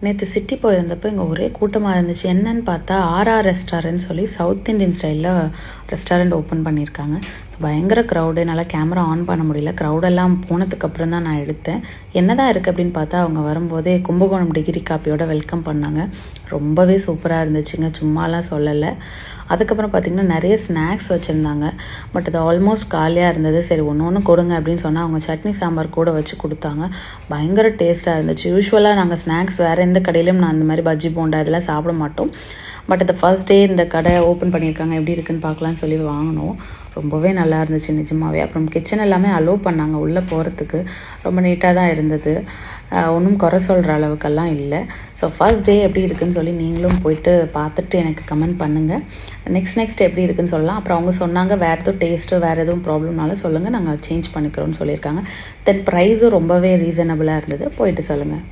நேற்று சிட்டி போயிருந்தப்போ இங்கே ஒரே கூட்டமாக இருந்துச்சு. என்னன்னு பார்த்தா ஆர்ஆர் ரெஸ்டாரண்ட் சொல்லி சவுத் இண்டியன் ஸ்டைலில் ரெஸ்டாரண்ட் ஓப்பன் பண்ணியிருக்காங்க. பயங்கர க்ரௌடு, என்னால் கேமரா ஆன் பண்ண முடியல. க்ரௌடெல்லாம் போனதுக்கப்புறம் தான் நான் எடுத்தேன். என்ன தான் இருக்குது அப்படின்னு பார்த்தா அவங்க வரும்போதே கும்பகோணம் டிகிரி காப்பியோட வெல்கம் பண்ணாங்க. ரொம்பவே சூப்பராக இருந்துச்சுங்க, சும்மாலாம் சொல்லலை. அதுக்கப்புறம் பார்த்திங்கன்னா நிறைய ஸ்நாக்ஸ் வச்சுருந்தாங்க. பட் அது ஆல்மோஸ்ட் காலியாக இருந்தது. சரி ஒன்று கொடுங்க அப்படின்னு சொன்னால் அவங்க சட்னி சாம்பார் கூட வச்சு கொடுத்தாங்க. பயங்கர டேஸ்ட்டாக இருந்துச்சு. யூஸ்வலாக நாங்கள் ஸ்நாக்ஸ் வேறு எந்த கடையிலையும் நான் அந்த மாதிரி பஜ்ஜி போண்டா இதெல்லாம் சாப்பிட மாட்டோம். பட் அந்த ஃபர்ஸ்ட் டே இந்த கடை ஓப்பன் பண்ணியிருக்காங்க, எப்படி இருக்குன்னு பார்க்கலான்னு சொல்லி வாங்கினோம். ரொம்பவே நல்லா இருந்துச்சு நிஜமாகவே. அப்புறம் கிச்சன் எல்லாமே அலோவ் பண்ணாங்க உள்ளே போகிறதுக்கு. ரொம்ப நீட்டாக தான் இருந்தது, ஒன்றும் குறை சொல்கிற அளவுக்கெல்லாம் இல்லை. ஸோ ஃபர்ஸ்ட் டே எப்படி இருக்குதுன்னு சொல்லி நீங்களும் போயிட்டு பார்த்துட்டு எனக்கு கமெண்ட் பண்ணுங்கள். நெக்ஸ்ட் எப்படி இருக்குதுன்னு சொல்லலாம். அப்புறம் அவங்க சொன்னாங்க வேறு எதுவும் டேஸ்ட்டு வேறு எதுவும் ப்ராப்ளம்னாலும் சொல்லுங்கள், நாங்கள் சேஞ்ச் பண்ணிக்கிறோன்னு சொல்லியிருக்காங்க. தென் ப்ரைஸும் ரொம்பவே ரீசனபிளாக இருந்தது. போயிட்டு சொல்லுங்கள்.